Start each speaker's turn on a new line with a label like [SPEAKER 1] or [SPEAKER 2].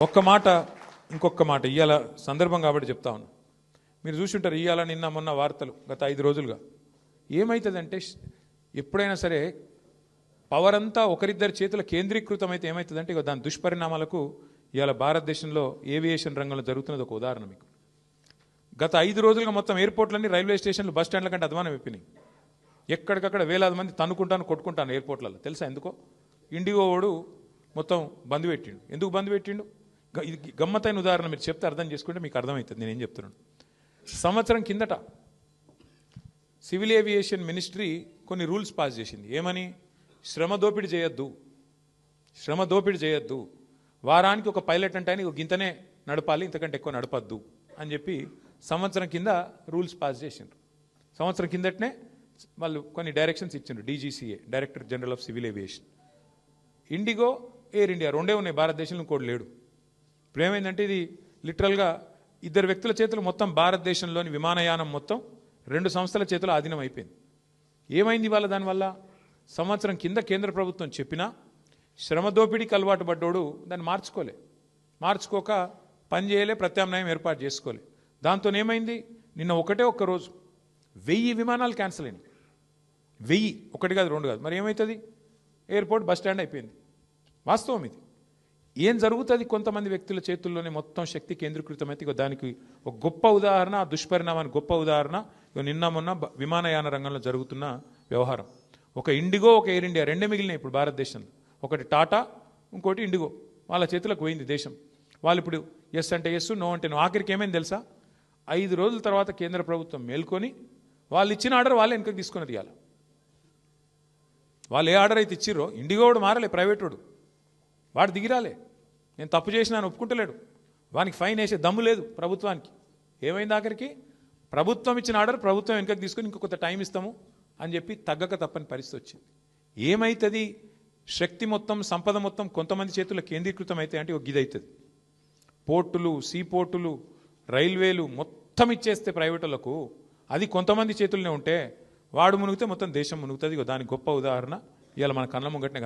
[SPEAKER 1] ఒక్క మాట ఇంకొక మాట ఇయ్యాల సందర్భం కాబట్టి చెప్తా ఉన్నా. మీరు చూసుంటారు ఇయ్యాల నిన్న మొన్న వార్తలు గత 5 రోజులుగా ఏమవుతుందంటే ఎప్పుడైనా సరే పవర్ అంతా ఒకరిద్దరి చేతుల కేంద్రీకృతం అయితే ఏమవుతుందంటే ఇక దాని దుష్పరిణామాలకు ఇవాళ భారతదేశంలో ఏవియేషన్ రంగంలో జరుగుతున్నది ఒక ఉదాహరణ మీకు. గత 5 రోజులుగా మొత్తం ఎయిర్పోర్ట్లన్నీ రైల్వే స్టేషన్లు బస్ స్టాండ్ల కంటే అధ్వానం అయిపోయినాయి. ఎక్కడికక్కడ వేలాది మంది తన్నుకుంటాను కొట్టుకుంటాను ఎయిర్పోర్ట్లలో. తెలుసా ఎందుకో? ఇండిగో వాడు మొత్తం బంద్ పెట్టిండు. ఎందుకు బంద్ పెట్టిండు? ఇది గమ్మతైన ఉదాహరణ. మీరు చెప్తే అర్థం చేసుకుంటే మీకు అర్థమవుతుంది నేనేం చెప్తున్నాను. సంవత్సరం కిందట సివిల్ ఏవియేషన్ మినిస్ట్రీ కొన్ని రూల్స్ పాస్ చేసింది. ఏమని? శ్రమ దోపిడీ చేయొద్దు, వారానికి ఒక పైలట్ అంటే ఆయన గింతనే నడపాలి, ఇంతకంటే ఎక్కువ నడపద్దు అని చెప్పి సంవత్సరం కింద రూల్స్ పాస్ చేసిండ్రు. సంవత్సరం కిందటనే వాళ్ళు కొన్ని డైరెక్షన్స్ ఇచ్చిండ్రు. DGCA, director general of civil aviation. IndiGo, air India రెండే ఉన్నాయి భారతదేశంలో, ఇంకోటి లేడు. ఇప్పుడు ఏమైందంటే ఇది లిటరల్గా 2 వ్యక్తుల చేతులు మొత్తం భారతదేశంలోని విమానయానం మొత్తం 2 సంస్థల చేతులు ఆధీనం అయిపోయింది. ఏమైంది ఇవాళ? దానివల్ల సంవత్సరం కింద కేంద్ర ప్రభుత్వం చెప్పినా శ్రమ దోపిడీకి అలవాటు పడ్డోడు దాన్ని మార్చుకోక పని చేయలే, ప్రత్యామ్నాయం ఏర్పాటు చేసుకోలే. దాంతో ఏమైంది? నిన్న ఒక్క రోజు 1000 విమానాలు క్యాన్సిల్ అయినాయి. 1000, 1 కాదు 2 కాదు. మరి ఏమవుతుంది? ఎయిర్పోర్ట్ బస్ స్టాండ్ అయిపోయింది. వాస్తవం ఇది. ఏం జరుగుతుంది? కొంతమంది వ్యక్తుల చేతుల్లోనే మొత్తం శక్తి కేంద్రీకృతమైతే దానికి ఒక గొప్ప ఉదాహరణ, ఆ దుష్పరిణామానికి గొప్ప ఉదాహరణ నిన్న మొన్న విమానయాన రంగంలో జరుగుతున్న వ్యవహారం. ఒక ఇండిగో, ఒక ఎయిర్ ఇండియా రెండే మిగిలినాయి ఇప్పుడు భారతదేశంలో. ఒకటి టాటా, ఇంకోటి ఇండిగో. వాళ్ళ చేతులకు పోయింది దేశం. వాళ్ళు ఇప్పుడు ఎస్ అంటే ఎస్, నో అంటే నో. ఆఖరికి ఏమైంది తెలుసా? 5 రోజుల తర్వాత కేంద్ర ప్రభుత్వం మేల్కొని వాళ్ళు ఇచ్చిన ఆర్డర్ వాళ్ళే వెనకకి తీసుకున్నది. ఇవాళ వాళ్ళు ఏ ఆర్డర్ అయితే ఇచ్చిర్రో, ఇండిగో వాడు మారలే, ప్రైవేట్ వాడు దిగిరాలే. నేను తప్పు చేసినా ఒప్పుకుంటలేడు. వానికి ఫైన్ వేసే దమ్ము లేదు ప్రభుత్వానికి. ఏమైంది ఆఖరికి? ప్రభుత్వం ఇచ్చిన ఆర్డర్ ప్రభుత్వం వెనకకి తీసుకొని ఇంకొక టైం ఇస్తాము అని చెప్పి తగ్గక తప్పని పరిస్థితి వచ్చింది. ఏమవుతుంది? శక్తి మొత్తం, సంపద మొత్తం కొంతమంది చేతుల్లో కేంద్రీకృతం అయితే అంటే ఒక గిది అవుతుంది. పోర్టులు, సీ పోర్టులు, రైల్వేలు మొత్తం ఇచ్చేస్తే ప్రైవేటులకు, అది కొంతమంది చేతుల్లోనే ఉంటే వాడు మునిగితే మొత్తం దేశం మునుగుతుంది. దానికి గొప్ప ఉదాహరణ ఇవాళ మన కళ్ళ ముంగటనే